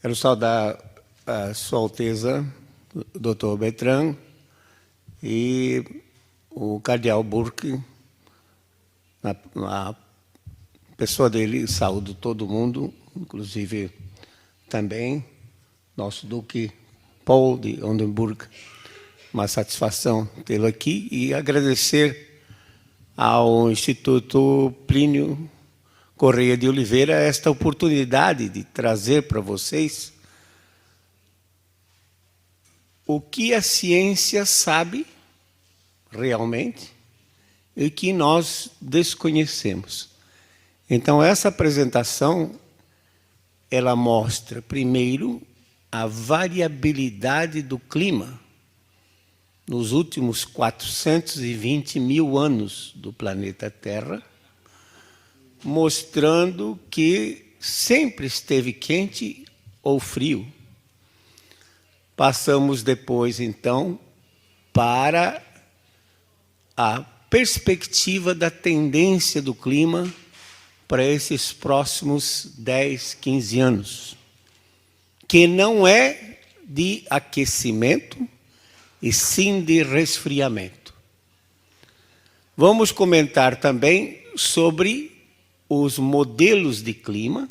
Quero saudar a Sua Alteza, o Dr. Bertrand e o Cardeal Burke, a pessoa dele, saúdo todo mundo, inclusive também nosso Duque Paul de Oldenburg. Uma satisfação tê-lo aqui e agradecer ao Instituto Plínio Correia de Oliveira esta oportunidade de trazer para vocês o que a ciência sabe realmente e que nós desconhecemos. Então, essa apresentação, ela mostra, primeiro, a variabilidade do clima nos últimos 420 mil anos do planeta Terra, mostrando que sempre esteve quente ou frio. Passamos depois, então, para a perspectiva da tendência do clima para esses próximos 10, 15 anos, que não é de aquecimento, e sim de resfriamento. Vamos comentar também sobre os modelos de clima,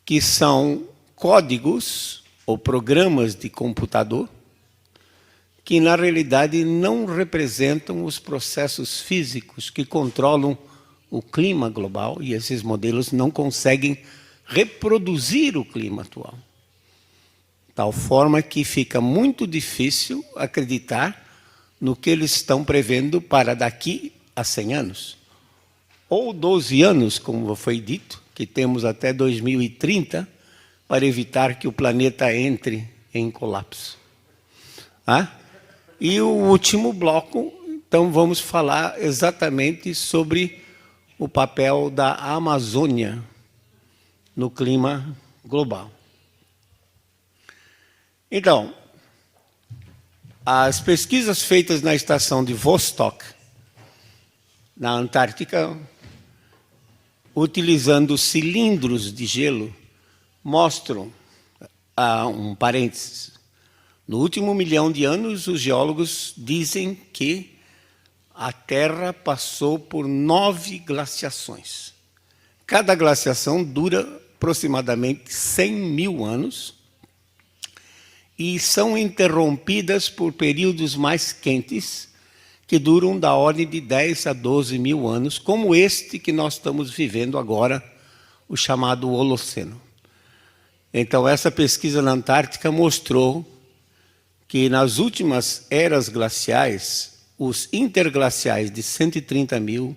que são códigos ou programas de computador, que na realidade não representam os processos físicos que controlam o clima global, e esses modelos não conseguem reproduzir o clima atual. Tal forma que fica muito difícil acreditar no que eles estão prevendo para daqui a 100 anos. Ou 12 anos, como foi dito, que temos até 2030 para evitar que o planeta entre em colapso. E o último bloco, então vamos falar exatamente sobre o papel da Amazônia no clima global. Então, as pesquisas feitas na estação de Vostok, na Antártica, utilizando cilindros de gelo, mostram, um parênteses, no último 1 milhão de anos, os geólogos dizem que a Terra passou por 9 glaciações. Cada glaciação dura aproximadamente 100 mil anos, e são interrompidas por períodos mais quentes, que duram da ordem de 10 a 12 mil anos, como este que nós estamos vivendo agora, o chamado Holoceno. Então, essa pesquisa na Antártica mostrou que nas últimas eras glaciais, os interglaciais de 130 mil,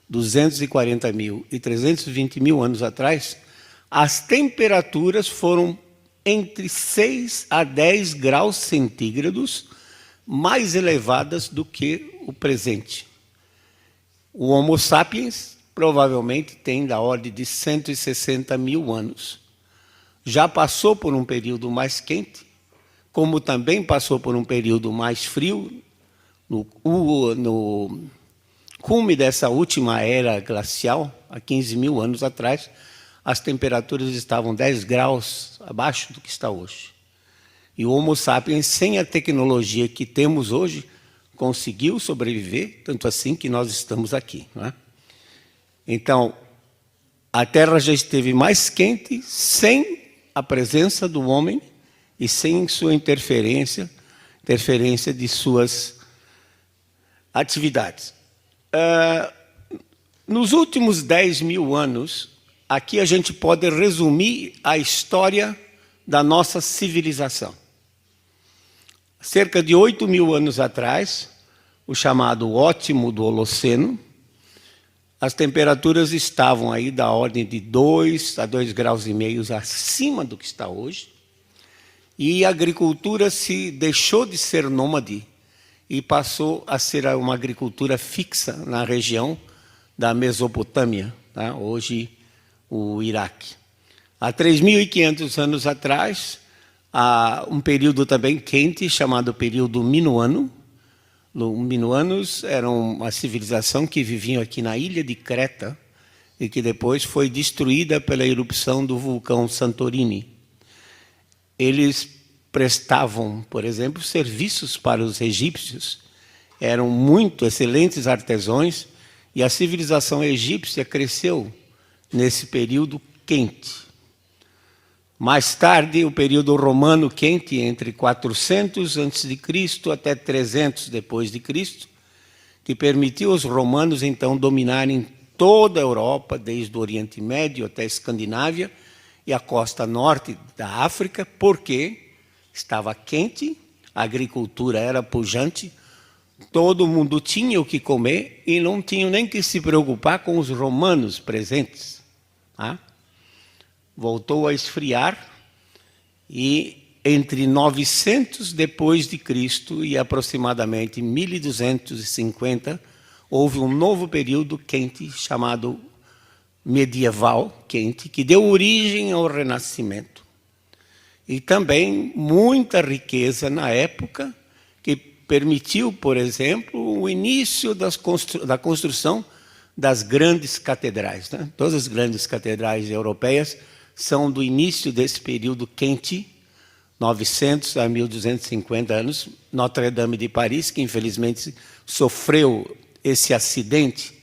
240 mil e 320 mil anos atrás, as temperaturas foram entre 6 a 10 graus centígrados mais elevadas do que o presente. O Homo sapiens provavelmente tem da ordem de 160 mil anos. Já passou por um período mais quente, como também passou por um período mais frio. No cume dessa última era glacial, há 15 mil anos atrás, as temperaturas estavam 10 graus abaixo do que está hoje. E o Homo sapiens, sem a tecnologia que temos hoje, conseguiu sobreviver, tanto assim que nós estamos aqui. Não é? Então, a Terra já esteve mais quente sem a presença do homem e sem sua interferência de suas atividades. Nos últimos 10 mil anos, aqui a gente pode resumir a história da nossa civilização. Cerca de 8 mil anos atrás, o chamado ótimo do Holoceno, as temperaturas estavam aí da ordem de 2 a 2,5 graus acima do que está hoje, e a agricultura se deixou de ser nômade e passou a ser uma agricultura fixa na região da Mesopotâmia, tá? Hoje o Iraque. Há 3.500 anos atrás, há um período também quente, chamado período Minoano. Os minoanos eram uma civilização que viviam aqui na ilha de Creta e que depois foi destruída pela erupção do vulcão Santorini. eles prestavam, por exemplo, serviços para os egípcios. Eram muito excelentes artesãos e a civilização egípcia cresceu nesse período quente. Mais tarde, o período romano quente, entre 400 a.C. até 300 depois de Cristo, que permitiu aos romanos, então, dominarem toda a Europa, desde o Oriente Médio até a Escandinávia e a costa norte da África, porque estava quente, a agricultura era pujante, todo mundo tinha o que comer e não tinham nem que se preocupar com os romanos presentes. Tá? Voltou a esfriar e entre 900 depois de Cristo e aproximadamente 1250 houve um novo período quente chamado medieval quente, que deu origem ao Renascimento. E também muita riqueza na época, que permitiu, por exemplo, o início da construção das grandes catedrais. Né? Todas as grandes catedrais europeias são do início desse período quente, 900 a 1250 anos. Notre-Dame de Paris, que infelizmente sofreu esse acidente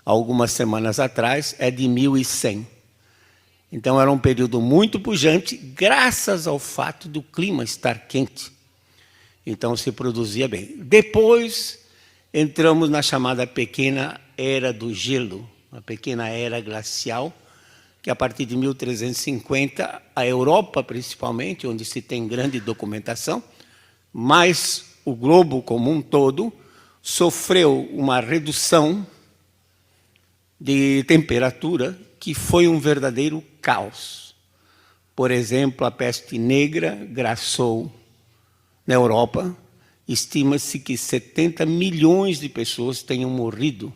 algumas semanas atrás, é de 1100. Então era um período muito pujante, graças ao fato do clima estar quente. Então se produzia bem. Depois entramos na chamada pequena era do gelo, a pequena era glacial, que a partir de 1350, a Europa principalmente, onde se tem grande documentação, mas o globo como um todo, sofreu uma redução de temperatura que foi um verdadeiro caos. Por exemplo, a peste negra graçou na Europa. Estima-se que 70 milhões de pessoas tenham morrido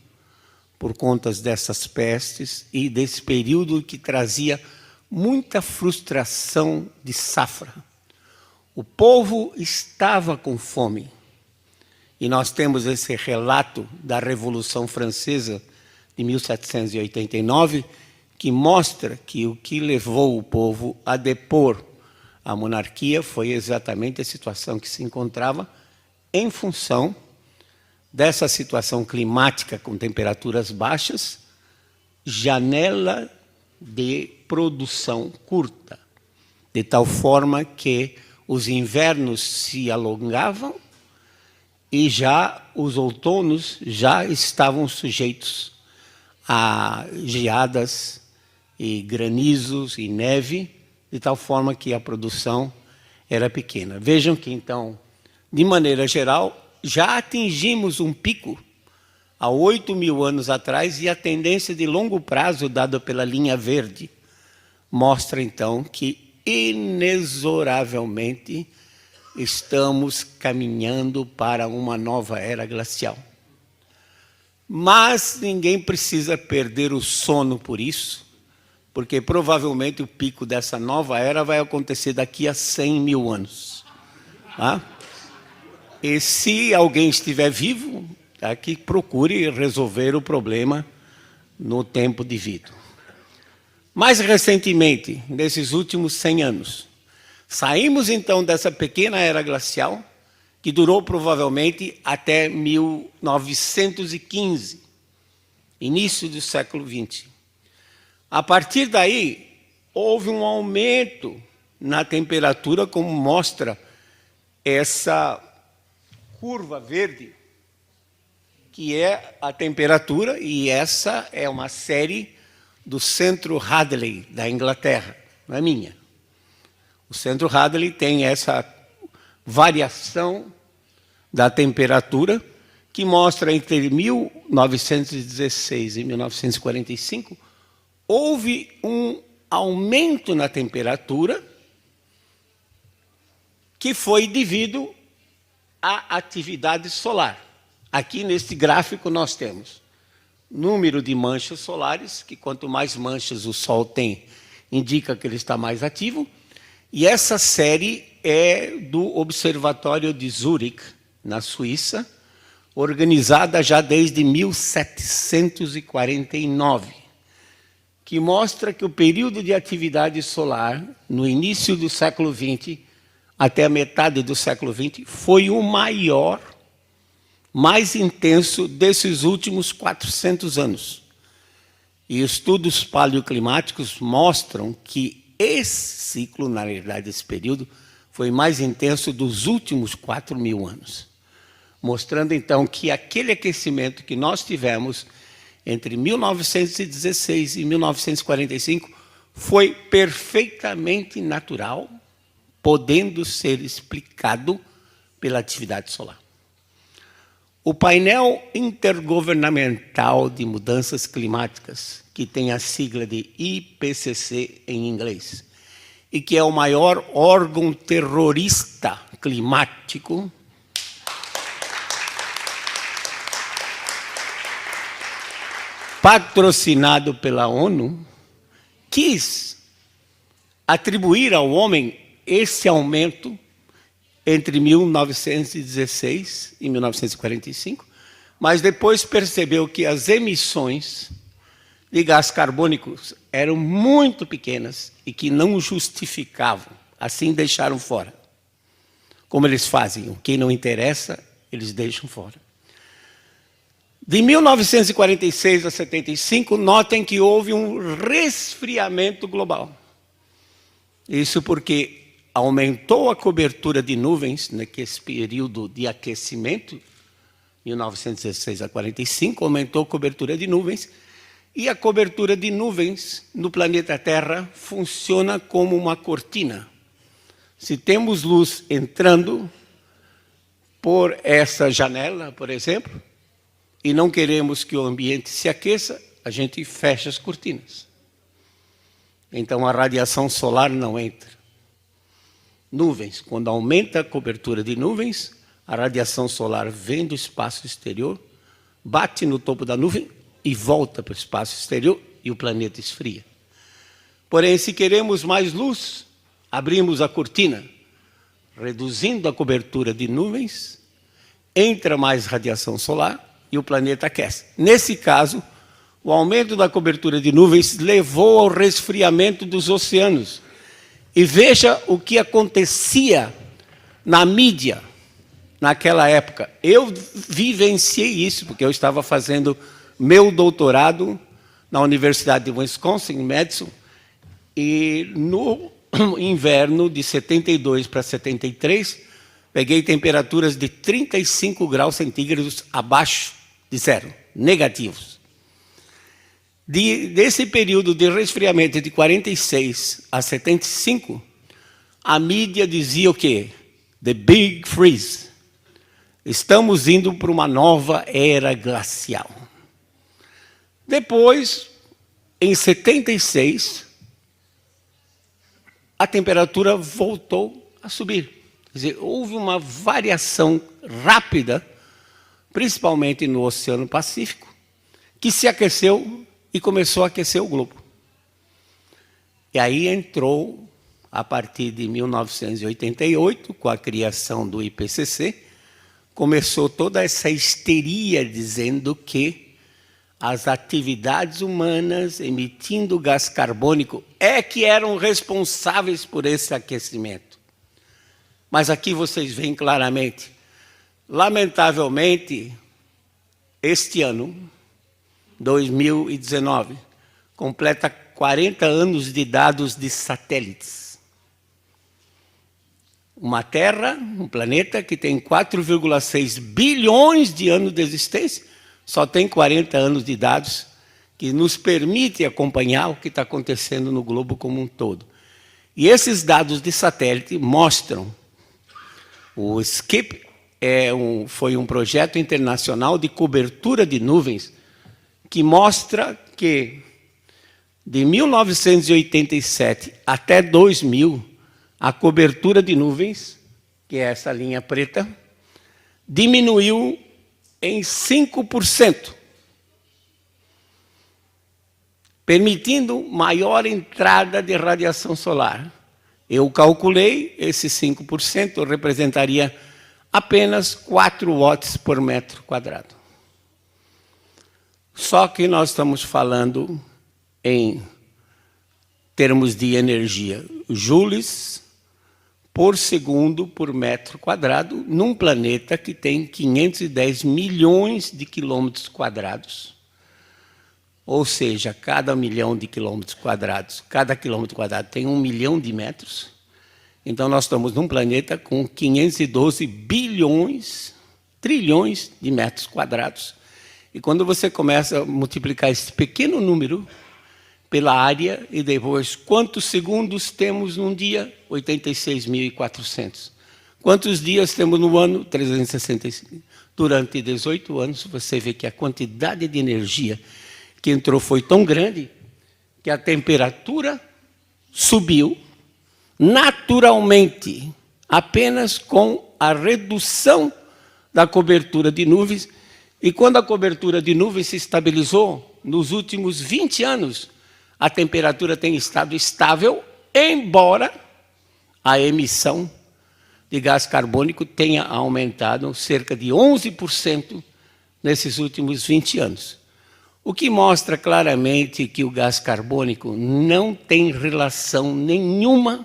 por conta dessas pestes e desse período que trazia muita frustração de safra. O povo estava com fome. E nós temos esse relato da Revolução Francesa de 1789, que mostra que o que levou o povo a depor a monarquia foi exatamente a situação que se encontrava em função dessa situação climática com temperaturas baixas, janela de produção curta, de tal forma que os invernos se alongavam e já os outonos já estavam sujeitos a geadas e granizos e neve, de tal forma que a produção era pequena. Vejam que, então, de maneira geral, já atingimos um pico há 8.000 anos atrás e a tendência de longo prazo dada pela linha verde mostra, então, que inexoravelmente estamos caminhando para uma nova era glacial. Mas ninguém precisa perder o sono por isso, porque provavelmente o pico dessa nova era vai acontecer daqui a 100.000 anos. Tá? E se alguém estiver vivo, tá, que procure resolver o problema no tempo devido. Mais recentemente, nesses últimos 100 anos, saímos então dessa pequena era glacial, que durou provavelmente até 1915, início do século XX. A partir daí, houve um aumento na temperatura, como mostra essa curva verde, que é a temperatura, e essa é uma série do Centro Hadley, da Inglaterra, não é minha. O Centro Hadley tem essa variação da temperatura, que mostra entre 1916 e 1945, houve um aumento na temperatura que foi devido à atividade solar. Aqui neste gráfico nós temos número de manchas solares, que quanto mais manchas o Sol tem, indica que ele está mais ativo. E essa série é do Observatório de Zurique, na Suíça, organizada já desde 1749, que mostra que o período de atividade solar, no início do século XX até a metade do século XX, foi o maior, mais intenso desses últimos 400 anos. E estudos paleoclimáticos mostram que esse ciclo, na verdade, esse período, foi mais intenso dos últimos 4.000 anos. Mostrando, então, que aquele aquecimento que nós tivemos entre 1916 e 1945 foi perfeitamente natural, podendo ser explicado pela atividade solar. O painel intergovernamental de mudanças climáticas, que tem a sigla de IPCC em inglês, e que é o maior órgão terrorista climático, patrocinado pela ONU, quis atribuir ao homem esse aumento entre 1916 e 1945, mas depois percebeu que as emissões de gás carbônico eram muito pequenas e que não justificavam, assim deixaram fora. Como eles fazem, o que não interessa, eles deixam fora. De 1946 a 75, notem que houve um resfriamento global. Isso porque aumentou a cobertura de nuvens naquele período de aquecimento, 1916 a 45, aumentou a cobertura de nuvens, e a cobertura de nuvens no planeta Terra funciona como uma cortina. Se temos luz entrando por essa janela, por exemplo, e não queremos que o ambiente se aqueça, a gente fecha as cortinas. Então a radiação solar não entra. Nuvens, quando aumenta a cobertura de nuvens, a radiação solar vem do espaço exterior, bate no topo da nuvem e volta para o espaço exterior e o planeta esfria. Porém, se queremos mais luz, abrimos a cortina, reduzindo a cobertura de nuvens, entra mais radiação solar e o planeta aquece. Nesse caso, o aumento da cobertura de nuvens levou ao resfriamento dos oceanos. E veja o que acontecia na mídia naquela época. Eu vivenciei isso, porque eu estava fazendo meu doutorado na Universidade de Wisconsin, em Madison, e no inverno de 72 para 73, peguei temperaturas de 35 graus centígrados abaixo de zero, negativos. Desse período de resfriamento de 46 a 75, a mídia dizia o quê? The Big Freeze. Estamos indo para uma nova era glacial. Depois, em 76, a temperatura voltou a subir. Quer dizer, houve uma variação rápida, principalmente no Oceano Pacífico, que se aqueceu e começou a aquecer o globo. E aí entrou, a partir de 1988, com a criação do IPCC, começou toda essa histeria dizendo que as atividades humanas emitindo gás carbônico é que eram responsáveis por esse aquecimento. Mas aqui vocês veem claramente, lamentavelmente, este ano, 2019, completa 40 anos de dados de satélites. Uma Terra, um planeta que tem 4,6 bilhões de anos de existência, só tem 40 anos de dados que nos permite acompanhar o que está acontecendo no globo como um todo. E esses dados de satélite mostram, o SCIP foi um projeto internacional de cobertura de nuvens que mostra que de 1987 até 2000, a cobertura de nuvens, que é essa linha preta, diminuiu em 5%, permitindo maior entrada de radiação solar. Eu calculei, esse 5% representaria apenas 4 watts por metro quadrado. Só que nós estamos falando em termos de energia, joules por segundo por metro quadrado, num planeta que tem 510 milhões de quilômetros quadrados. Ou seja, cada milhão de quilômetros quadrados, cada quilômetro quadrado tem 1 milhão de metros. Então, nós estamos num planeta com 512 bilhões, trilhões de metros quadrados. E quando você começa a multiplicar esse pequeno número pela área, e depois, quantos segundos temos num dia? 86.400. Quantos dias temos no ano? 365. Durante 18 anos, você vê que a quantidade de energia que entrou foi tão grande que a temperatura subiu naturalmente, apenas com a redução da cobertura de nuvens. E quando a cobertura de nuvens se estabilizou, nos últimos 20 anos, a temperatura tem estado estável, embora a emissão de gás carbônico tenha aumentado cerca de 11% nesses últimos 20 anos. O que mostra claramente que o gás carbônico não tem relação nenhuma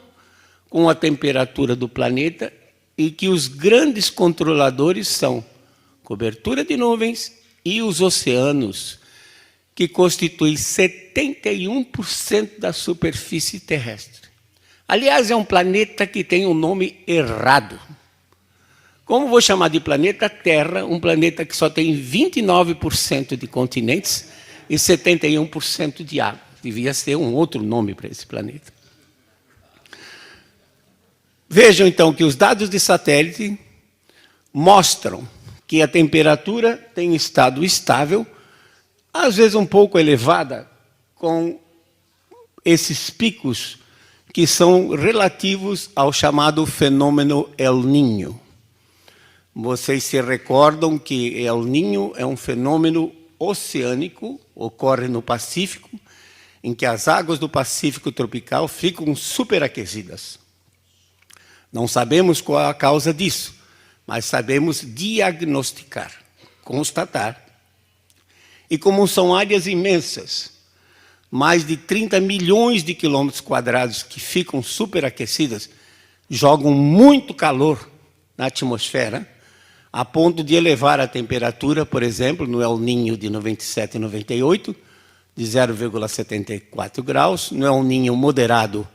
com a temperatura do planeta e que os grandes controladores são cobertura de nuvens e os oceanos, que constituem 71% da superfície terrestre. Aliás, é um planeta que tem um nome errado. Como vou chamar de planeta Terra, um planeta que só tem 29% de continentes e 71% de água? Devia ser um outro nome para esse planeta. Vejam, então, que os dados de satélite mostram que a temperatura tem estado estável, às vezes um pouco elevada, com esses picos que são relativos ao chamado fenômeno El Niño. Vocês se recordam que El Niño é um fenômeno oceânico, ocorre no Pacífico, em que as águas do Pacífico tropical ficam superaquecidas. Não sabemos qual é a causa disso, mas sabemos diagnosticar, constatar. E como são áreas imensas, mais de 30 milhões de quilômetros quadrados que ficam superaquecidas, jogam muito calor na atmosfera, a ponto de elevar a temperatura, por exemplo, no El Niño de 97 e 98, de 0,74 graus, no El Niño moderado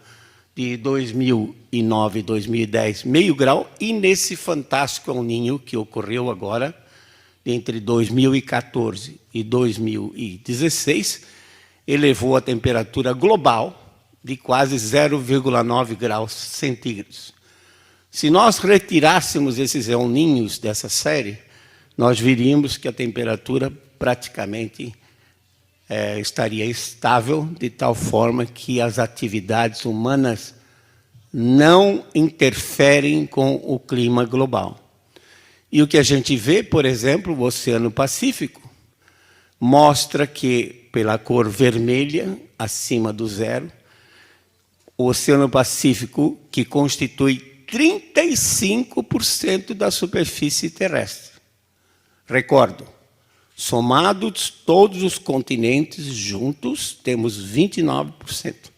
de 2009 e 2010, meio grau, e nesse fantástico El Niño que ocorreu agora, entre 2014 e 2016, elevou a temperatura global de quase 0,9 graus centígrados. Se nós retirássemos esses El Niños dessa série, nós veríamos que a temperatura praticamente estaria estável, de tal forma que as atividades humanas não interferem com o clima global. E o que a gente vê, por exemplo, o Oceano Pacífico, mostra que, pela cor vermelha, acima do zero, o Oceano Pacífico, que constitui 35% da superfície terrestre. Recordo, somados todos os continentes juntos, temos 29%.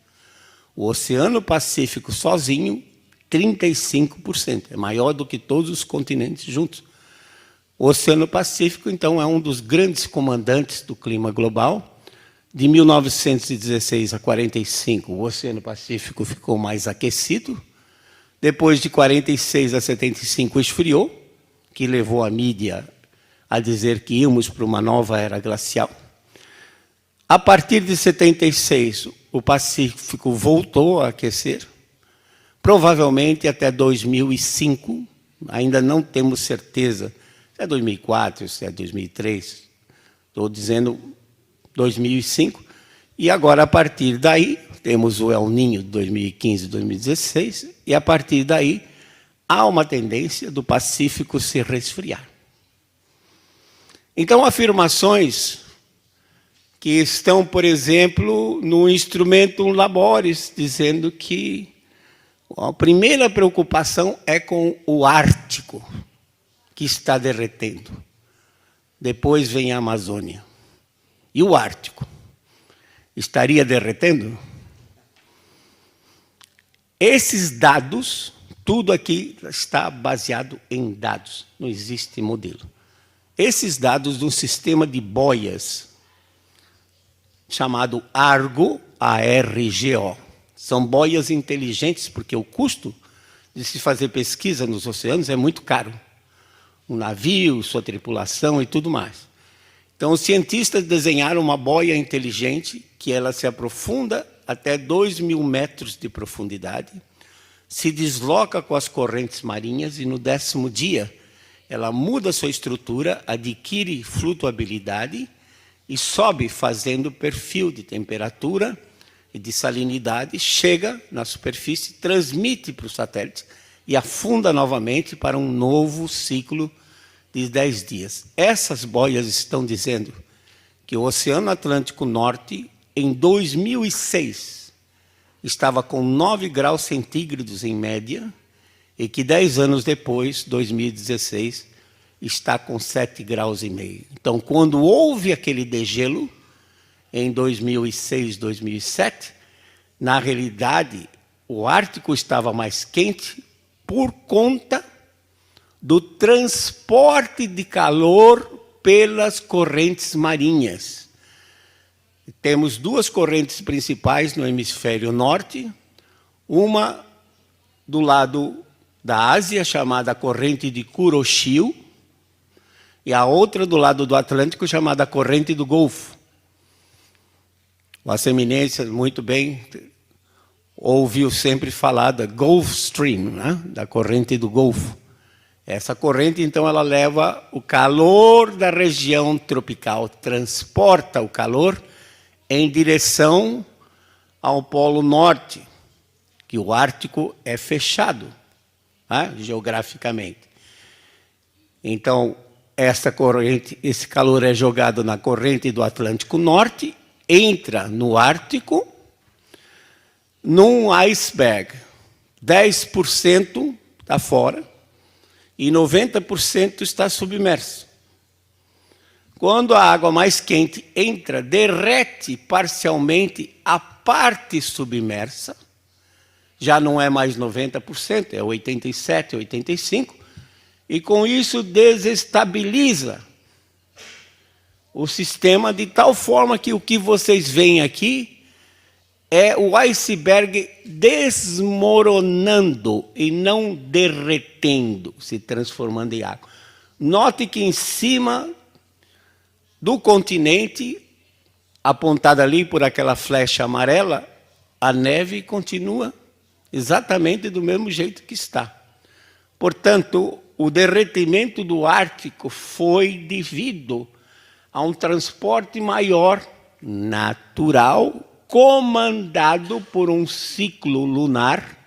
O Oceano Pacífico sozinho, 35%. É maior do que todos os continentes juntos. O Oceano Pacífico, então, é um dos grandes comandantes do clima global. De 1916 a 45, o Oceano Pacífico ficou mais aquecido. Depois de 46 a 75 esfriou, que levou a mídia a dizer que íamos para uma nova era glacial. A partir de 76, o Pacífico voltou a aquecer. Provavelmente até 2005, ainda não temos certeza se é 2004, se é 2003, estou dizendo 2005. E agora, a partir daí, temos o El Niño de 2015 e 2016, e a partir daí há uma tendência do Pacífico se resfriar. Então, afirmações que estão, por exemplo, no Instrumentum Laboris, dizendo que a primeira preocupação é com o Ártico, que está derretendo. Depois vem a Amazônia. E o Ártico estaria derretendo? Esses dados, tudo aqui está baseado em dados, não existe modelo. Esses dados de um sistema de boias chamado Argo, ARGO. São boias inteligentes, porque o custo de se fazer pesquisa nos oceanos é muito caro. Um navio, sua tripulação e tudo mais. Então, os cientistas desenharam uma boia inteligente que ela se aprofunda até 2.000 metros de profundidade, se desloca com as correntes marinhas e, no 10º dia, ela muda sua estrutura, adquire flutuabilidade e sobe fazendo perfil de temperatura e de salinidade, chega na superfície, transmite para o satélite e afunda novamente para um novo ciclo de 10 dias. Essas boias estão dizendo que o Oceano Atlântico Norte, em 2006, estava com 9 graus centígrados em média, e que 10 anos depois, 2016, está com 7,5 graus. Então, quando houve aquele degelo, em 2006, 2007, na realidade, o Ártico estava mais quente por conta do transporte de calor pelas correntes marinhas. Temos 2 correntes principais no hemisfério norte, uma do lado da Ásia, chamada corrente de Kuroshio, e a outra do lado do Atlântico, chamada corrente do Golfo. Vossa Eminência, muito bem, ouviu sempre falar da Gulf Stream, né? Da corrente do Golfo. Essa corrente, então, ela leva o calor da região tropical, transporta o calor em direção ao Polo Norte, que o Ártico é fechado, né, geograficamente. Então, essa corrente, esse calor é jogado na corrente do Atlântico Norte, entra no Ártico, num iceberg. 10% está fora e 90% está submerso. Quando a água mais quente entra, derrete parcialmente a parte submersa, já não é mais 90%, é 87%, 85%, e com isso desestabiliza o sistema de tal forma que o que vocês veem aqui é o iceberg desmoronando e não derretendo, se transformando em água. Note que em cima do continente, apontada ali por aquela flecha amarela, a neve continua exatamente do mesmo jeito que está. Portanto, o derretimento do Ártico foi devido a um transporte maior, natural, comandado por um ciclo lunar,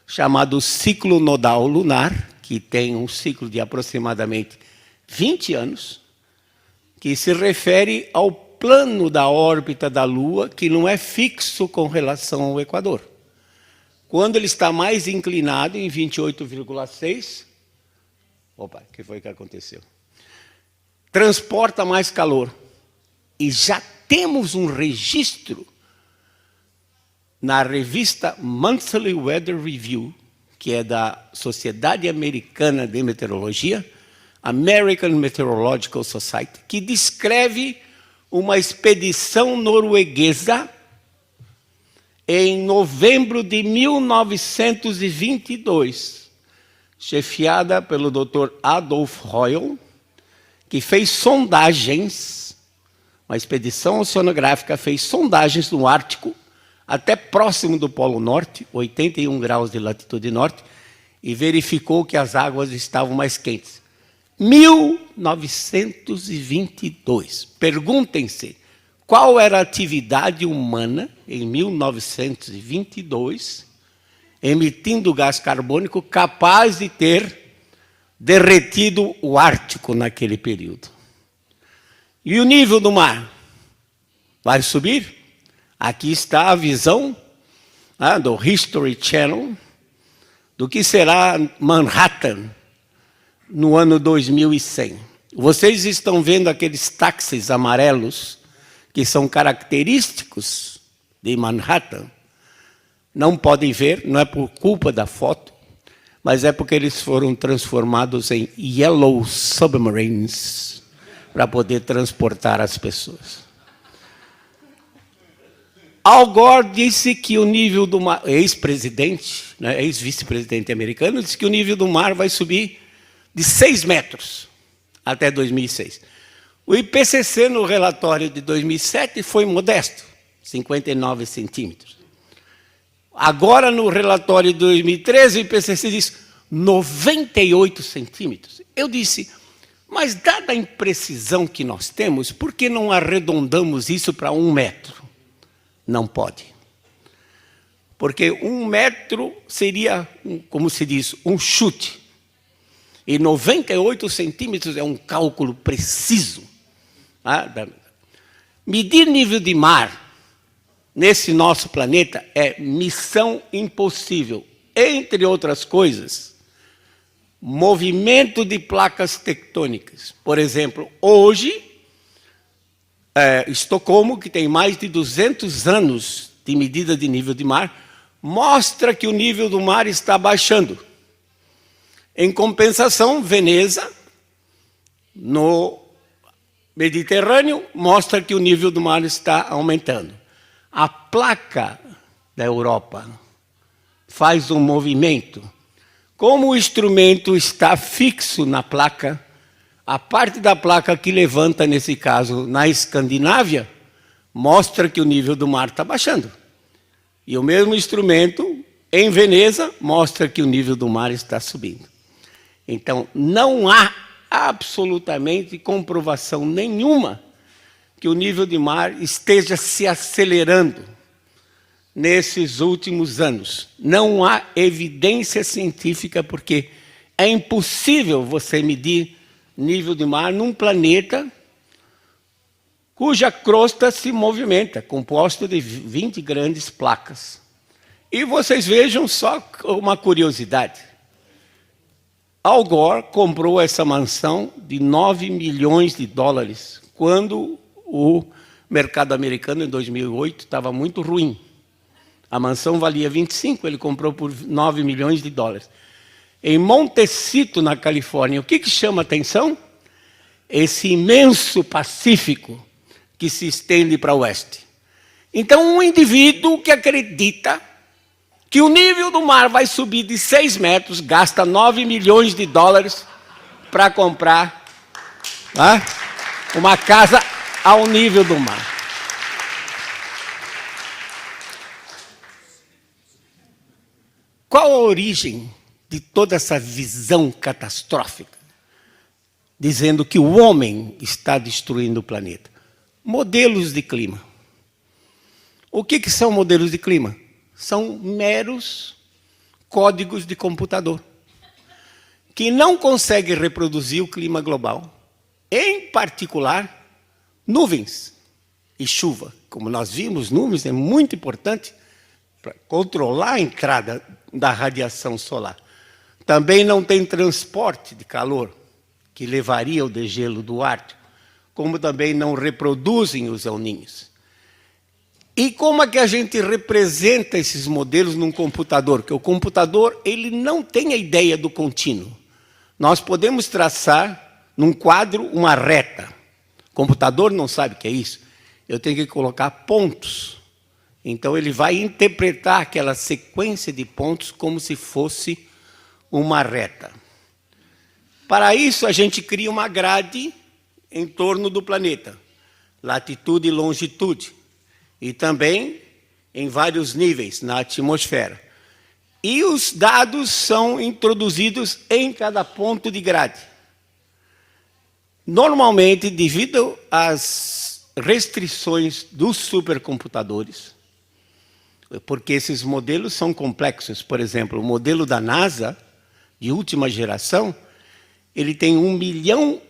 chamado ciclo nodal lunar, que tem um ciclo de aproximadamente 20 anos, que se refere ao plano da órbita da Lua, que não é fixo com relação ao Equador. Quando ele está mais inclinado, em 28,6, opa, o que foi que aconteceu? Transporta mais calor. E já temos um registro na revista Monthly Weather Review, que é da Sociedade Americana de Meteorologia, American Meteorological Society, que descreve uma expedição norueguesa em novembro de 1922, chefiada pelo Dr. Adolf Royal, que fez sondagens, uma expedição oceanográfica fez sondagens no Ártico, até próximo do Polo Norte, 81 graus de latitude norte, e verificou que as águas estavam mais quentes. 1922. Perguntem-se, qual era a atividade humana em 1922, emitindo gás carbônico capaz de ter derretido o Ártico naquele período? E o nível do mar vai subir? Aqui está a visão do History Channel do que será Manhattan no ano 2100. Vocês estão vendo aqueles táxis amarelos que são característicos de Manhattan? não podem ver, não é por culpa da foto, mas é porque eles foram transformados em Yellow Submarines para poder transportar as pessoas. Al Gore disse que o nível do mar, ex-presidente, né, ex-vice-presidente americano, disse que o nível do mar vai subir de 6 metros até 2006. O IPCC, no relatório de 2007, foi modesto, 59 centímetros. Agora, no relatório de 2013, o IPCC diz 98 centímetros. Eu disse, mas dada a imprecisão que nós temos, por que não arredondamos isso para 1 metro? Não pode. Porque 1 metro seria, como se diz, um chute. E 98 centímetros é um cálculo preciso. Medir nível de mar nesse nosso planeta é missão impossível. Entre outras coisas, movimento de placas tectônicas. Por exemplo, hoje, Estocolmo, que tem mais de 200 anos de medida de nível de mar, mostra que o nível do mar está baixando. Em compensação, Veneza, no Mediterrâneo, mostra que o nível do mar está aumentando. A placa da Europa faz um movimento. Como o instrumento está fixo na placa, a parte da placa que levanta, nesse caso, na Escandinávia, mostra que o nível do mar está baixando. E o mesmo instrumento, em Veneza, mostra que o nível do mar está subindo. Então, não há absolutamente comprovação nenhuma que o nível de mar esteja se acelerando nesses últimos anos. Não há evidência científica, porque é impossível você medir nível de mar num planeta cuja crosta se movimenta, composta de 20 grandes placas. E vocês vejam só uma curiosidade. Al Gore comprou essa mansão de 9 milhões de dólares, quando o mercado americano, em 2008, estava muito ruim. A mansão valia 25, ele comprou por 9 milhões de dólares. Em Montecito, na Califórnia, o que chama atenção? Esse imenso Pacífico que se estende para o oeste. Então, um indivíduo que acredita que o nível do mar vai subir de 6 metros, gasta 9 milhões de dólares para comprar uma casa ao nível do mar. Qual a origem de toda essa visão catastrófica, dizendo que o homem está destruindo o planeta? Modelos de clima. O que são modelos de clima? São meros códigos de computador que não conseguem reproduzir o clima global, em particular, nuvens e chuva. Como nós vimos, nuvens é muito importante para controlar a entrada da radiação solar. Também não tem transporte de calor, que levaria o degelo do Ártico, como também não reproduzem os El Niños. E como é que a gente representa esses modelos num computador? Porque o computador ele não tem a ideia do contínuo. Nós podemos traçar num quadro uma reta. O computador não sabe o que é isso. Eu tenho que colocar pontos. Então ele vai interpretar aquela sequência de pontos como se fosse uma reta. Para isso, a gente cria uma grade em torno do planeta, latitude e longitude, e também em vários níveis na atmosfera. E os dados são introduzidos em cada ponto de grade. Normalmente, devido às restrições dos supercomputadores, porque esses modelos são complexos. Por exemplo, o modelo da NASA, de última geração, ele tem 1,5 milhão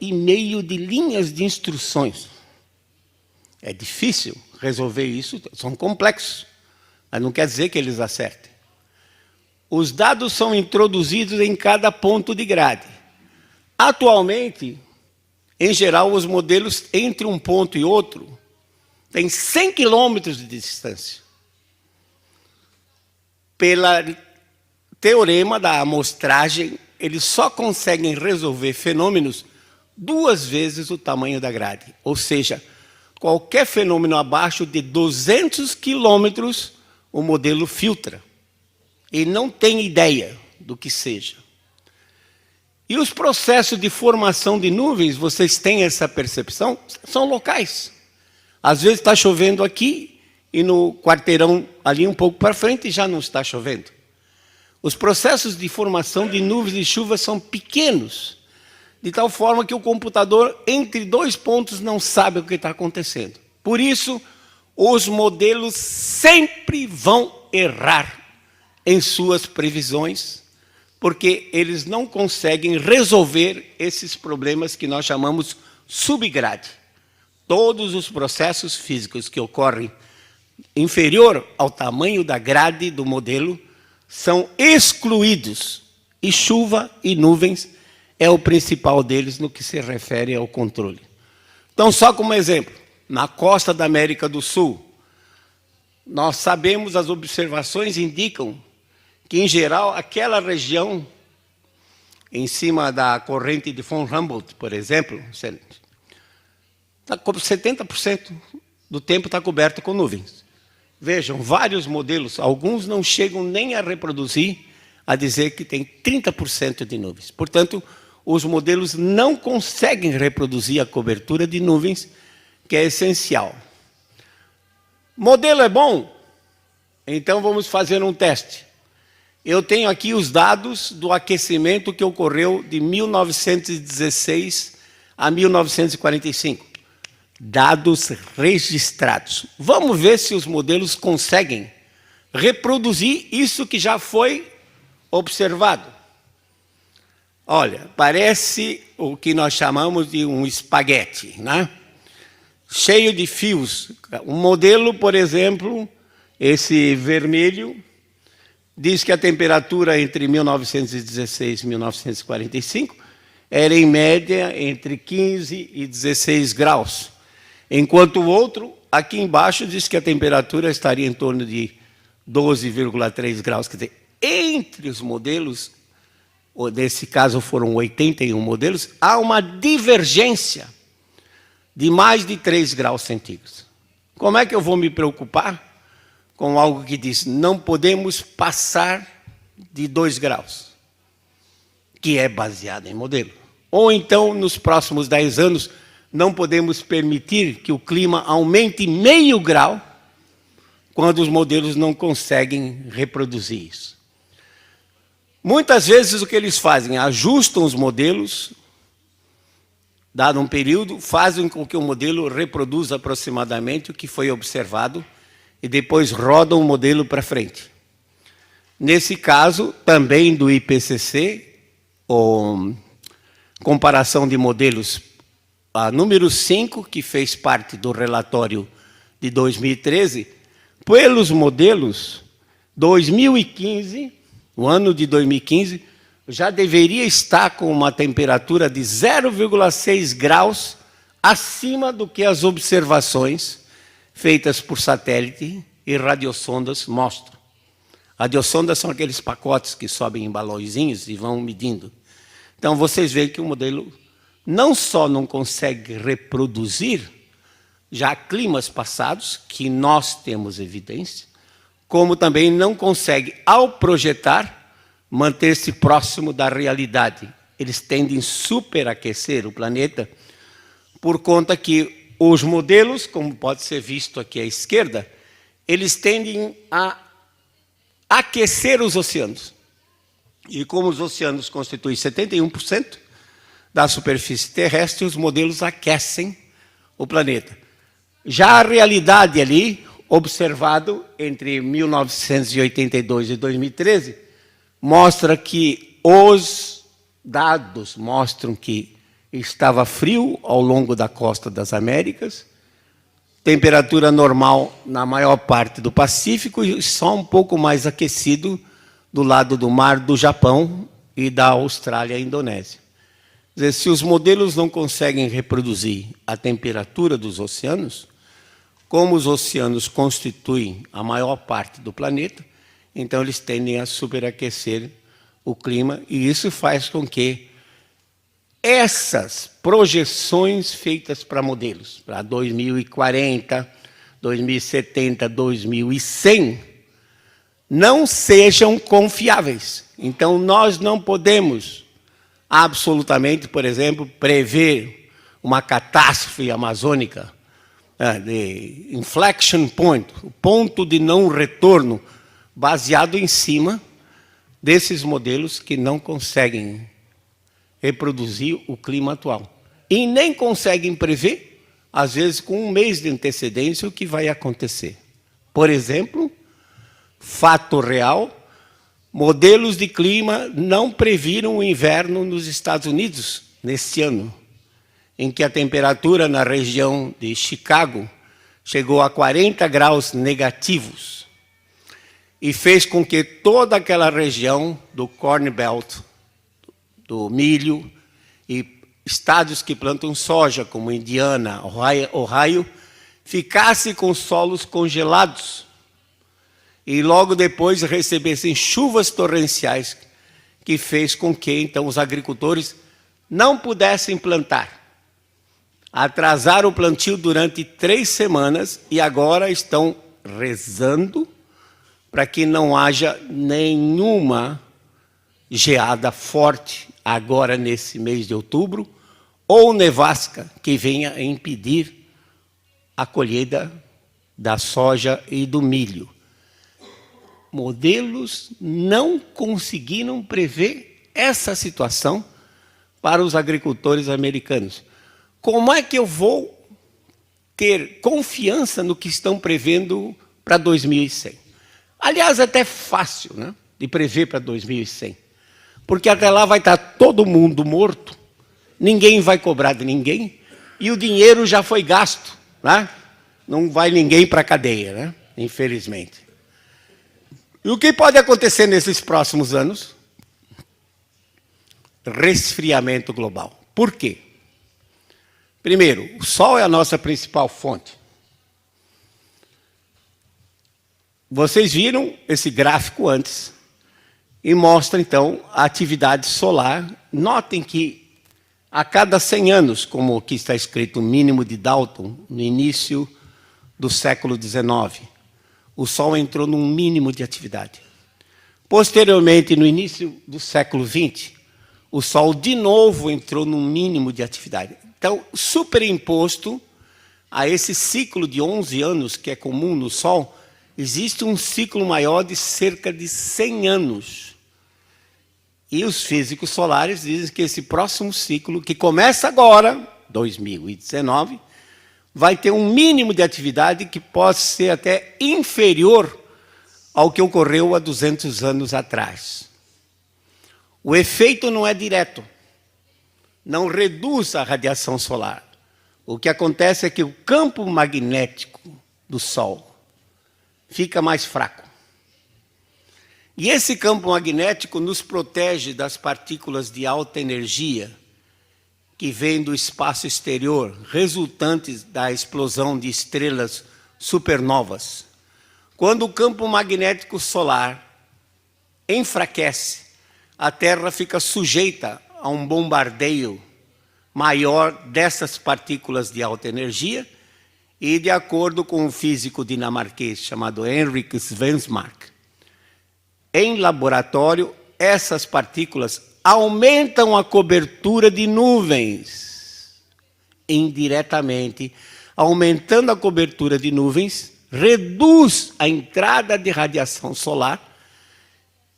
de linhas de instruções. É difícil resolver isso, são complexos, mas não quer dizer que eles acertem. Os dados são introduzidos em cada ponto de grade. Atualmente, em geral, os modelos entre um ponto e outro têm 100 quilômetros de distância. pela teorema da amostragem, eles só conseguem resolver fenômenos 2 vezes o tamanho da grade. Ou seja, qualquer fenômeno abaixo de 200 quilômetros, o modelo filtra. E não tem ideia do que seja. E os processos de formação de nuvens, vocês têm essa percepção? São locais. Às vezes está chovendo aqui e no quarteirão ali um pouco para frente já não está chovendo. Os processos de formação de nuvens de chuva são pequenos, de tal forma que o computador, entre 2 pontos, não sabe o que está acontecendo. Por isso, os modelos sempre vão errar em suas previsões, porque eles não conseguem resolver esses problemas que nós chamamos subgrade. Todos os processos físicos que ocorrem inferior ao tamanho da grade do modelo são excluídos, e chuva e nuvens é o principal deles no que se refere ao controle. Então, só como exemplo, na costa da América do Sul, nós sabemos, as observações indicam que, em geral, aquela região, em cima da corrente de von Humboldt, por exemplo, 70% do tempo está coberto com nuvens. Vejam, vários modelos, alguns não chegam nem a reproduzir, a dizer que tem 30% de nuvens. Portanto, os modelos não conseguem reproduzir a cobertura de nuvens, que é essencial. Modelo é bom? Então vamos fazer um teste. Eu tenho aqui os dados do aquecimento que ocorreu de 1916 a 1945. Dados registrados. Vamos ver se os modelos conseguem reproduzir isso que já foi observado. Olha, parece o que nós chamamos de um espaguete, né? Cheio de fios. Um modelo, por exemplo, esse vermelho, diz que a temperatura entre 1916 e 1945 era, em média, entre 15 e 16 graus. Enquanto o outro, aqui embaixo, diz que a temperatura estaria em torno de 12,3 graus. Quer dizer, entre os modelos, ou nesse caso foram 81 modelos, há uma divergência de mais de 3 graus centígrados. Como é que eu vou me preocupar com algo que diz não podemos passar de 2 graus, que é baseado em modelo? Ou então, nos próximos 10 anos, não podemos permitir que o clima aumente meio grau, quando os modelos não conseguem reproduzir isso. Muitas vezes o que eles fazem? Ajustam os modelos, dado um período, fazem com que o modelo reproduza aproximadamente o que foi observado e depois rodam o modelo para frente. Nesse caso, também do IPCC, ou comparação de modelos, a número 5, que fez parte do relatório de 2013, pelos modelos, 2015, o ano de 2015, já deveria estar com uma temperatura de 0,6 graus acima do que as observações feitas por satélite e radiosondas mostram. Radiosondas são aqueles pacotes que sobem em balõezinhos e vão medindo. Então, vocês veem que o modelo não só não consegue reproduzir já climas passados, que nós temos evidência, como também não consegue, ao projetar, manter-se próximo da realidade. Eles tendem a superaquecer o planeta, por conta que os modelos, como pode ser visto aqui à esquerda, eles tendem a aquecer os oceanos. E como os oceanos constituem 71% da superfície terrestre, os modelos aquecem o planeta. Já a realidade ali, observado entre 1982 e 2013, mostra que os dados mostram que estava frio ao longo da costa das Américas, temperatura normal na maior parte do Pacífico e só um pouco mais aquecido do lado do mar do Japão e da Austrália e Indonésia. Quer dizer, se os modelos não conseguem reproduzir a temperatura dos oceanos, como os oceanos constituem a maior parte do planeta, então eles tendem a superaquecer o clima, e isso faz com que essas projeções feitas para modelos, para 2040, 2070, 2100, não sejam confiáveis. Então, nós não podemos absolutamente, por exemplo, prever uma catástrofe amazônica, de inflection point, o ponto de não retorno, baseado em cima desses modelos que não conseguem reproduzir o clima atual. E nem conseguem prever, às vezes com um mês de antecedência, o que vai acontecer. Por exemplo, fato real, modelos de clima não previram o inverno nos Estados Unidos neste ano, em que a temperatura na região de Chicago chegou a 40 graus negativos e fez com que toda aquela região do Corn Belt, do milho, e estados que plantam soja, como Indiana, Ohio, ficasse com solos congelados e logo depois recebessem chuvas torrenciais, que fez com que, então, os agricultores não pudessem plantar. Atrasaram o plantio durante 3 semanas e agora estão rezando para que não haja nenhuma geada forte agora nesse mês de outubro, ou nevasca que venha a impedir a colheita da soja e do milho. Modelos não conseguiram prever essa situação para os agricultores americanos. Como é que eu vou ter confiança no que estão prevendo para 2100? Aliás, é até fácil, né, de prever para 2100. Porque até lá vai estar todo mundo morto, ninguém vai cobrar de ninguém, e o dinheiro já foi gasto, né? Não vai ninguém para a cadeia, né? Infelizmente. E o que pode acontecer nesses próximos anos? Resfriamento global. Por quê? Primeiro, o Sol é a nossa principal fonte. Vocês viram esse gráfico antes, e mostra, então, a atividade solar. Notem que a cada 100 anos, como aqui está escrito o mínimo de Dalton, no início do século XIX, o Sol entrou num mínimo de atividade. Posteriormente, no início do século XX, o Sol de novo entrou num mínimo de atividade. Então, superimposto a esse ciclo de 11 anos que é comum no Sol, existe um ciclo maior de cerca de 100 anos. E os físicos solares dizem que esse próximo ciclo, que começa agora, 2019, vai ter um mínimo de atividade que pode ser até inferior ao que ocorreu há 200 anos atrás. O efeito não é direto, não reduz a radiação solar. O que acontece é que o campo magnético do Sol fica mais fraco. E esse campo magnético nos protege das partículas de alta energia que vêm do espaço exterior, resultantes da explosão de estrelas supernovas. Quando o campo magnético solar enfraquece, a Terra fica sujeita a um bombardeio maior dessas partículas de alta energia, e de acordo com um físico dinamarquês chamado Henrik Svensmark, em laboratório, essas partículas aumentam a cobertura de nuvens. Indiretamente, aumentando a cobertura de nuvens, reduz a entrada de radiação solar.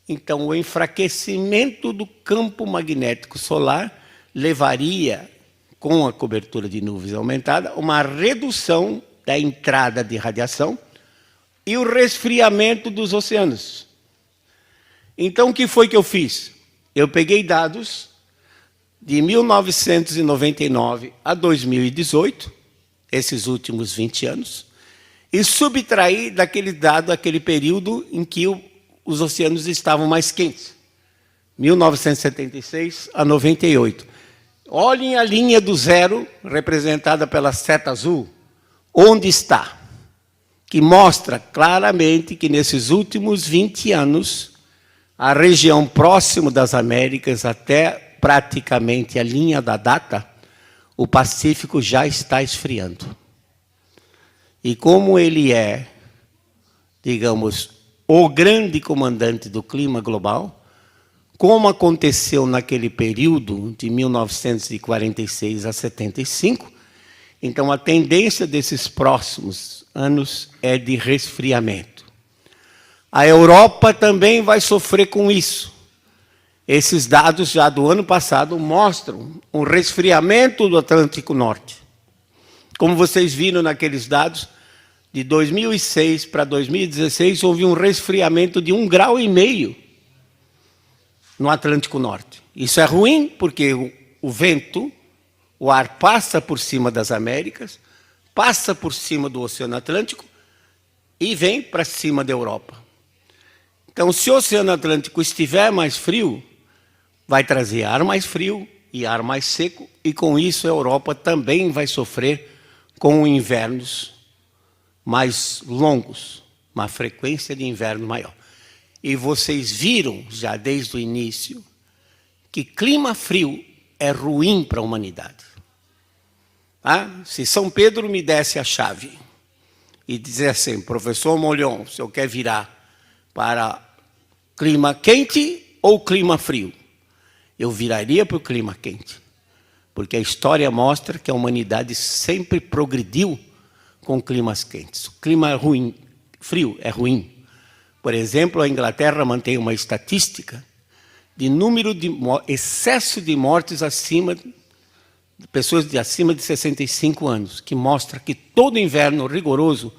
Então, o enfraquecimento do campo magnético solar levaria, com a cobertura de nuvens aumentada, uma redução da entrada de radiação e o resfriamento dos oceanos. Então, o que foi que eu fiz? Eu peguei dados de 1999 a 2018, esses últimos 20 anos, e subtraí daquele dado, aquele período em que os oceanos estavam mais quentes, 1976 a 98. Olhem a linha do zero, representada pela seta azul, onde está? que mostra claramente que nesses últimos 20 anos, a região próxima das Américas, até praticamente a linha da data, o Pacífico já está esfriando. E como ele é, digamos, o grande comandante do clima global, como aconteceu naquele período de 1946 a 75, então a tendência desses próximos anos é de resfriamento. A Europa também vai sofrer com isso. Esses dados já do ano passado mostram um resfriamento do Atlântico Norte. Como vocês viram naqueles dados, de 2006 para 2016, houve um resfriamento de 1,5 graus no Atlântico Norte. Isso é ruim, porque o vento, o ar passa por cima das Américas, passa por cima do Oceano Atlântico e vem para cima da Europa. Então, se o Oceano Atlântico estiver mais frio, vai trazer ar mais frio e ar mais seco, e com isso a Europa também vai sofrer com invernos mais longos, uma frequência de inverno maior. E vocês viram, já desde o início, que clima frio é ruim para a humanidade. Se São Pedro me desse a chave e dissesse assim, professor Molhon, o senhor quer virar para clima quente ou clima frio? Eu viraria para o clima quente, porque a história mostra que a humanidade sempre progrediu com climas quentes. O clima ruim, frio é ruim. Por exemplo, a Inglaterra mantém uma estatística de número de excesso de mortes acima de pessoas acima de 65 anos, que mostra que todo inverno rigoroso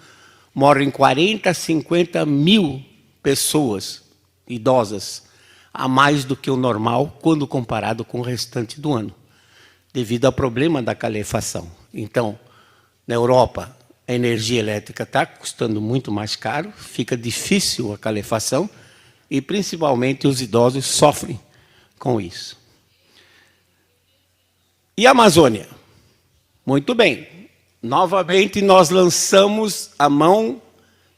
morrem 40 a 50 mil pessoas idosas, a mais do que o normal, quando comparado com o restante do ano, devido ao problema da calefação. Então, na Europa, a energia elétrica está custando muito mais caro, fica difícil a calefação e, principalmente, os idosos sofrem com isso. E a Amazônia? Muito bem. Novamente, nós lançamos a mão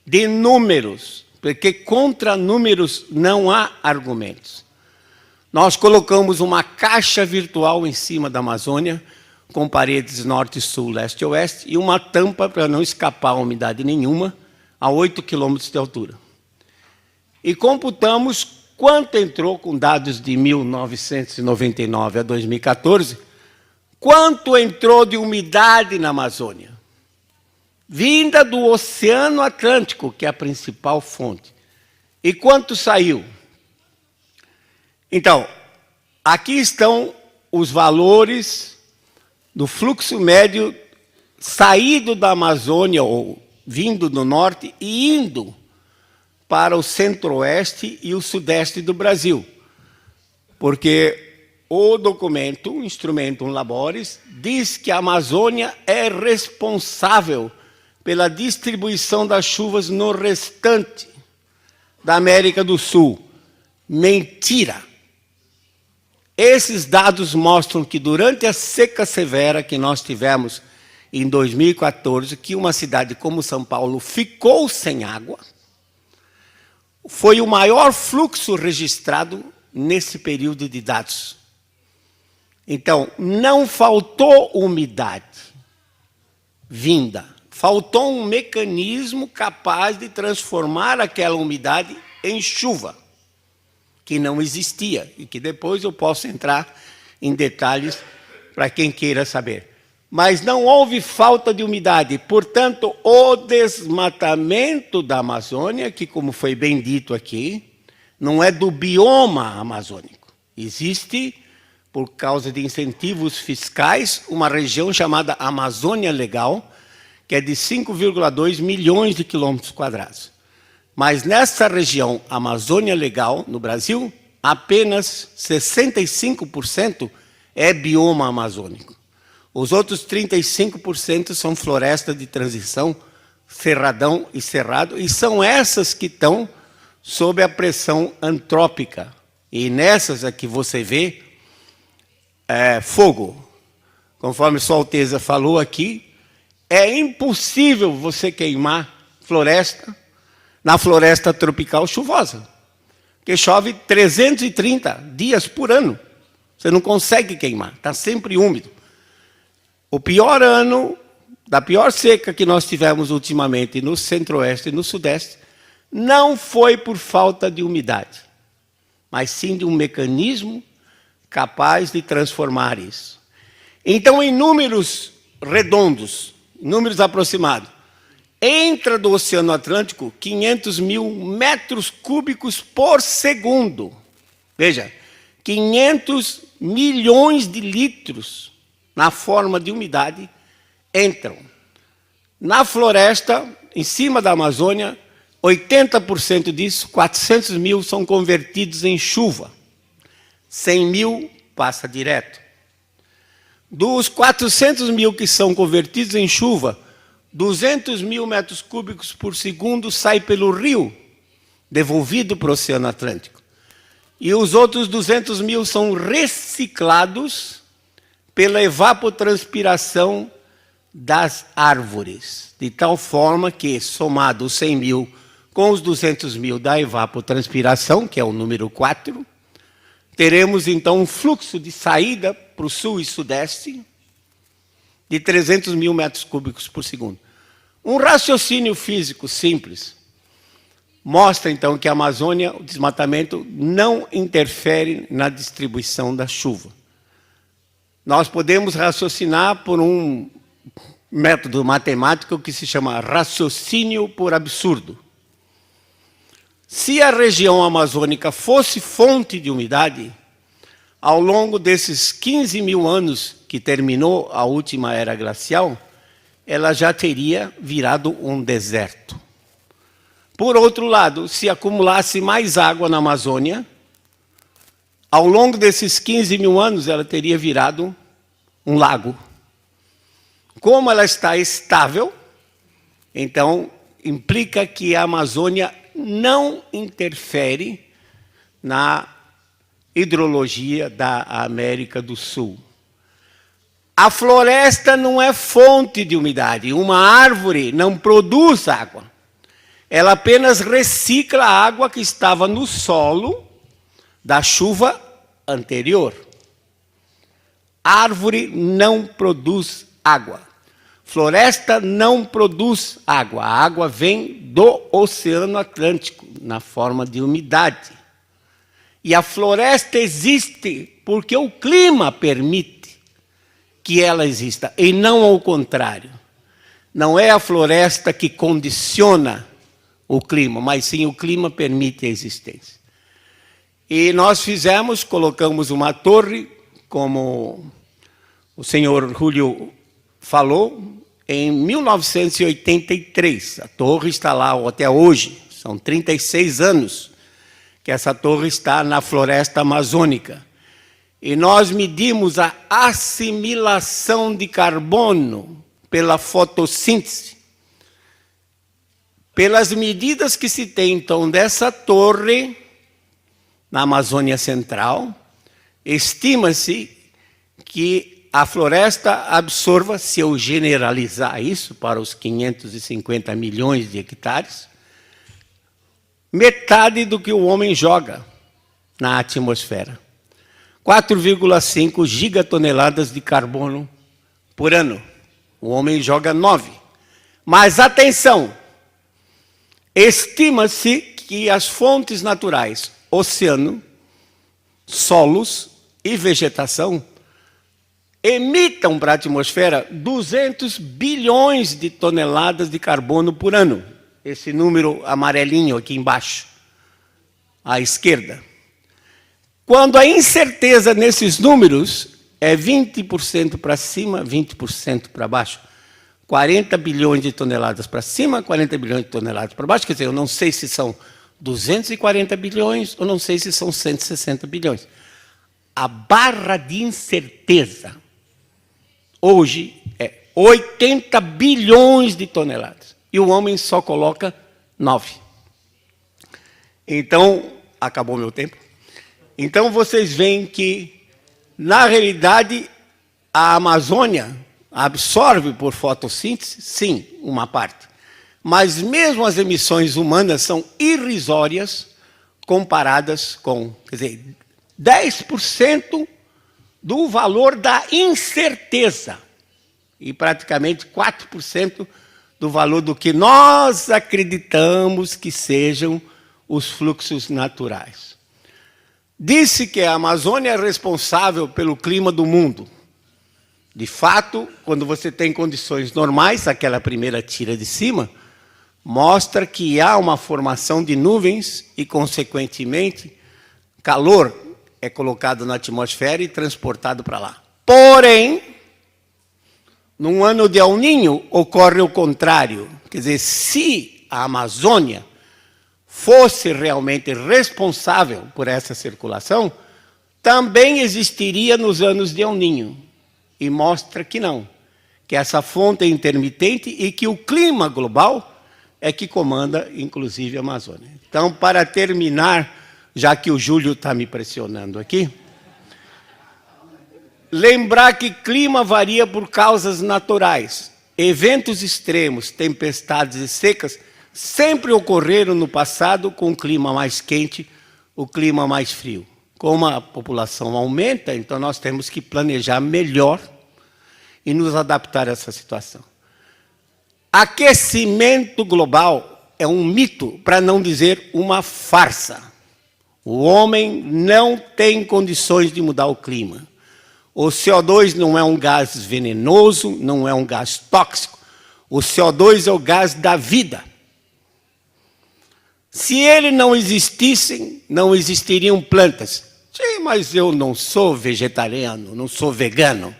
de números, porque contra números não há argumentos. Nós colocamos uma caixa virtual em cima da Amazônia, com paredes norte, sul, leste e oeste, e uma tampa para não escapar umidade nenhuma, a 8 quilômetros de altura. E computamos quanto entrou, com dados de 1999 a 2014, quanto entrou de umidade na Amazônia, vinda do Oceano Atlântico, que é a principal fonte. E quanto saiu? Então, aqui estão os valores do fluxo médio saído da Amazônia, ou vindo do norte, e indo para o centro-oeste e o sudeste do Brasil. Porque o documento, o Instrumentum Laboris, diz que a Amazônia é responsável pela distribuição das chuvas no restante da América do Sul. Mentira! Esses dados mostram que durante a seca severa que nós tivemos em 2014, que uma cidade como São Paulo ficou sem água, foi o maior fluxo registrado nesse período de dados. Então, não faltou umidade vinda, faltou um mecanismo capaz de transformar aquela umidade em chuva, que não existia, e que depois eu posso entrar em detalhes para quem queira saber. Mas não houve falta de umidade, portanto, o desmatamento da Amazônia, que, como foi bem dito aqui, não é do bioma amazônico. Existe, por causa de incentivos fiscais, uma região chamada Amazônia Legal, que é de 5,2 milhões de quilômetros quadrados. Mas nessa região Amazônia Legal, no Brasil, apenas 65% é bioma amazônico. Os outros 35% são floresta de transição, cerradão e cerrado, e são essas que estão sob a pressão antrópica. E nessas é que você vê fogo. Conforme Sua Alteza falou aqui, é impossível você queimar floresta, na floresta tropical chuvosa, que chove 330 dias por ano. Você não consegue queimar, está sempre úmido. O pior ano, da pior seca que nós tivemos ultimamente no centro-oeste e no sudeste, não foi por falta de umidade, mas sim de um mecanismo capaz de transformar isso. Então, em números redondos, números aproximados, entra do Oceano Atlântico 500 mil metros cúbicos por segundo. Veja, 500 milhões de litros na forma de umidade entram. Na floresta, em cima da Amazônia, 80% disso, 400 mil, são convertidos em chuva. 100 mil passa direto. Dos 400 mil que são convertidos em chuva, 200 mil metros cúbicos por segundo sai pelo rio, devolvido para o Oceano Atlântico. E os outros 200 mil são reciclados pela evapotranspiração das árvores, de tal forma que, somado os 100 mil com os 200 mil da evapotranspiração, que é o número 4, teremos então um fluxo de saída para o sul e sudeste de 300 mil metros cúbicos por segundo. Um raciocínio físico simples mostra então que a Amazônia, o desmatamento, não interfere na distribuição da chuva. Nós podemos raciocinar por um método matemático que se chama raciocínio por absurdo. Se a região amazônica fosse fonte de umidade, ao longo desses 15 mil anos que terminou a última era glacial, ela já teria virado um deserto. Por outro lado, se acumulasse mais água na Amazônia, ao longo desses 15 mil anos, ela teria virado um lago. Como ela está estável, então implica que a Amazônia não interfere na hidrologia da América do Sul. A floresta não é fonte de umidade. Uma árvore não produz água. Ela apenas recicla a água que estava no solo da chuva anterior. A árvore não produz água. Floresta não produz água. A água vem do Oceano Atlântico, na forma de umidade. E a floresta existe porque o clima permite que ela exista, e não ao contrário. Não é a floresta que condiciona o clima, mas sim o clima permite a existência. E nós colocamos uma torre, como o senhor Júlio falou, em 1983. A torre está lá até hoje, são 36 anos que essa torre está na floresta amazônica. E nós medimos a assimilação de carbono pela fotossíntese. Pelas medidas que se tem, então, dessa torre na Amazônia Central, estima-se que a floresta absorva, se eu generalizar isso para os 550 milhões de hectares, metade do que o homem joga na atmosfera. 4,5 gigatoneladas de carbono por ano. O homem joga 9. Mas atenção! Estima-se que as fontes naturais, oceano, solos e vegetação, emitam para a atmosfera 200 bilhões de toneladas de carbono por ano. Esse número amarelinho aqui embaixo, à esquerda. Quando a incerteza nesses números é 20% para cima, 20% para baixo, 40 bilhões de toneladas para cima, 40 bilhões de toneladas para baixo, quer dizer, eu não sei se são 240 bilhões ou não sei se são 160 bilhões. A barra de incerteza hoje é 80 bilhões de toneladas. E o homem só coloca 9. Então, acabou meu tempo. Então, vocês veem que, na realidade, a Amazônia absorve por fotossíntese, sim, uma parte. mas mesmo as emissões humanas são irrisórias comparadas com, quer dizer, 10% do valor da incerteza e praticamente 4% do valor do que nós acreditamos que sejam os fluxos naturais. Disse que a Amazônia é responsável pelo clima do mundo. De fato, quando você tem condições normais, aquela primeira tira de cima, mostra que há uma formação de nuvens e, consequentemente, calor é colocado na atmosfera e transportado para lá. Porém, num ano de El Niño, ocorre o contrário. Quer dizer, se a Amazônia fosse realmente responsável por essa circulação, também existiria nos anos de El Niño. E mostra que não, que essa fonte é intermitente e que o clima global é que comanda, inclusive, a Amazônia. Então, para terminar, já que o Júlio está me pressionando aqui, lembrar que clima varia por causas naturais. Eventos extremos, tempestades e secas, sempre ocorreram no passado com o clima mais quente, o clima mais frio. Como a população aumenta, então nós temos que planejar melhor e nos adaptar a essa situação. Aquecimento global é um mito, para não dizer uma farsa. O homem não tem condições de mudar o clima. O CO2 não é um gás venenoso, não é um gás tóxico. O CO2 é o gás da vida. Se ele não existisse, não existiriam plantas. Sim, mas eu não sou vegetariano, não sou vegano.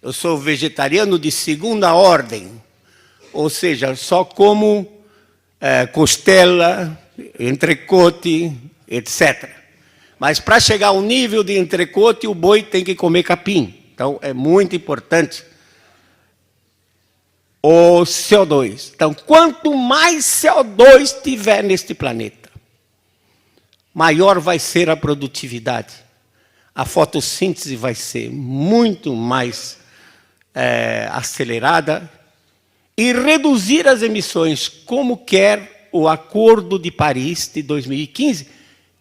Eu sou vegetariano de segunda ordem. Ou seja, só como costela, entrecote, etc. Mas para chegar ao nível de entrecote, o boi tem que comer capim. Então, é muito importante o CO2. Então, quanto mais CO2 tiver neste planeta, maior vai ser a produtividade. A fotossíntese vai ser muito mais acelerada e reduzir as emissões, como quer o Acordo de Paris de 2015,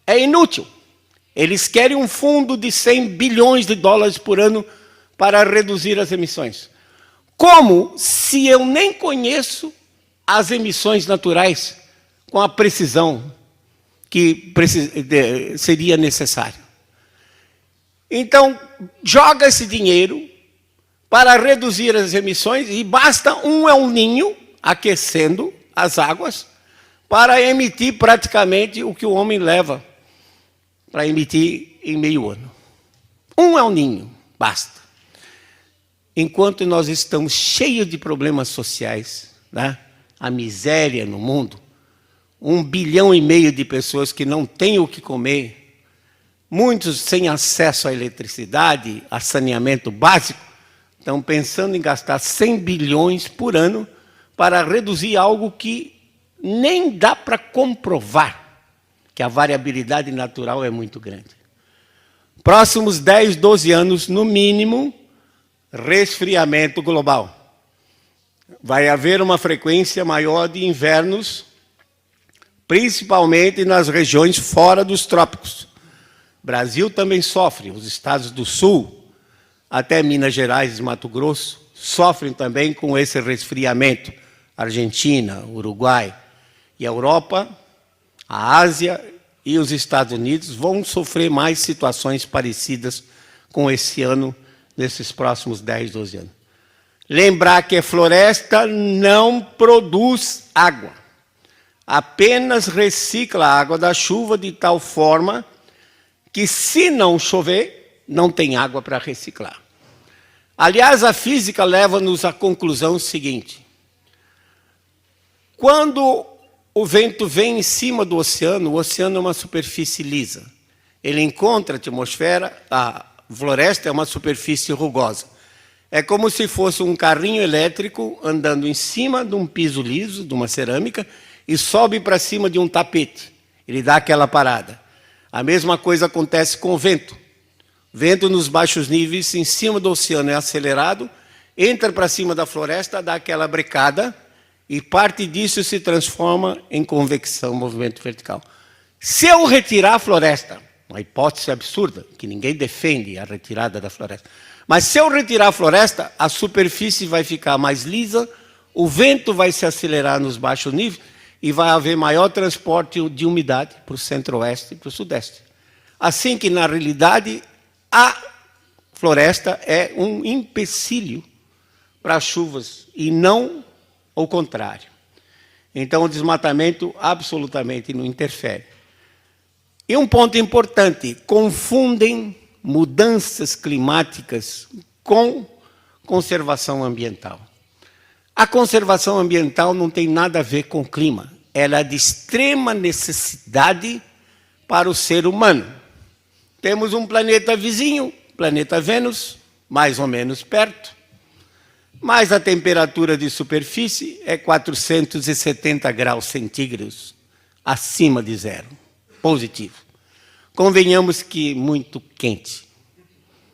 é inútil. Eles querem um fundo de 100 bilhões de dólares por ano para reduzir as emissões. Como se eu nem conheço as emissões naturais com a precisão que seria necessário? Então, joga esse dinheiro para reduzir as emissões e basta um El Niño aquecendo as águas para emitir praticamente o que o homem leva para emitir em meio ano. Um El Niño, basta. Enquanto nós estamos cheios de problemas sociais, né? A miséria no mundo, 1,5 bilhão de pessoas que não têm o que comer, muitos sem acesso à eletricidade, a saneamento básico, estão pensando em gastar 100 bilhões por ano para reduzir algo que nem dá para comprovar, que a variabilidade natural é muito grande. Próximos 10, 12 anos, no mínimo, resfriamento global. Vai haver uma frequência maior de invernos, principalmente nas regiões fora dos trópicos. O Brasil também sofre, os estados do sul, até Minas Gerais e Mato Grosso, sofrem também com esse resfriamento. Argentina, Uruguai e a Europa, a Ásia e os Estados Unidos vão sofrer mais situações parecidas com esse ano, nesses próximos 10, 12 anos. Lembrar que a floresta não produz água, apenas recicla a água da chuva de tal forma que, se não chover, não tem água para reciclar. Aliás, a física leva-nos à conclusão seguinte: quando o vento vem em cima do oceano, o oceano é uma superfície lisa. Ele encontra a atmosfera, a floresta é uma superfície rugosa. É como se fosse um carrinho elétrico andando em cima de um piso liso, de uma cerâmica, e sobe para cima de um tapete. Ele dá aquela parada. A mesma coisa acontece com o vento. Vento nos baixos níveis, em cima do oceano, é acelerado, entra para cima da floresta, dá aquela brecada, e parte disso se transforma em convecção, movimento vertical. Se eu retirar a floresta, uma hipótese absurda, que ninguém defende a retirada da floresta, mas se eu retirar a floresta, a superfície vai ficar mais lisa, o vento vai se acelerar nos baixos níveis e vai haver maior transporte de umidade para o centro-oeste e para o sudeste. Assim que, na realidade, a floresta é um empecilho para as chuvas e não o contrário. Então, o desmatamento absolutamente não interfere. E um ponto importante, confundem mudanças climáticas com conservação ambiental. A conservação ambiental não tem nada a ver com o clima. Ela é de extrema necessidade para o ser humano. Temos um planeta vizinho, planeta Vênus, mais ou menos perto, mas a temperatura de superfície é 470 graus centígrados acima de zero. Positivo. Convenhamos que muito quente.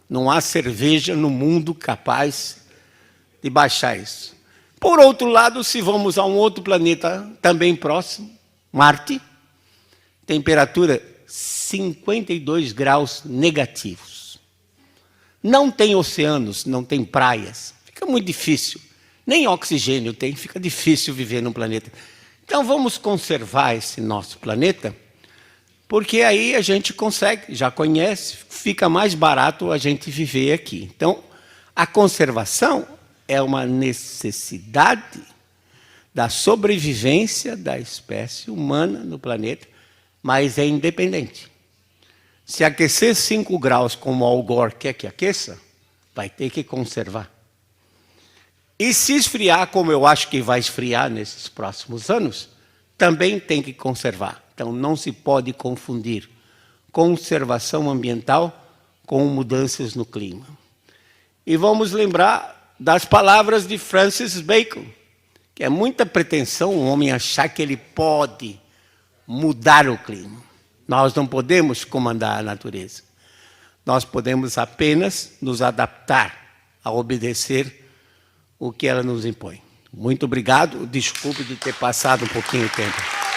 Não há cerveja no mundo capaz de baixar isso. Por outro lado, se vamos a um outro planeta também próximo, Marte, temperatura 52 graus negativos. Não tem oceanos, não tem praias. Fica muito difícil. Nem oxigênio tem, fica difícil viver num planeta. Então vamos conservar esse nosso planeta, porque aí a gente consegue, já conhece, fica mais barato a gente viver aqui. Então, a conservação é uma necessidade da sobrevivência da espécie humana no planeta, mas é independente. Se aquecer 5 graus, como Al Gore quer que aqueça, vai ter que conservar. E se esfriar, como eu acho que vai esfriar nesses próximos anos, também tem que conservar. Então, não se pode confundir conservação ambiental com mudanças no clima. E vamos lembrar das palavras de Francis Bacon, que é muita pretensão um homem achar que ele pode mudar o clima. Nós não podemos comandar a natureza. Nós podemos apenas nos adaptar a obedecer o que ela nos impõe. Muito obrigado. Desculpe de ter passado um pouquinho de tempo.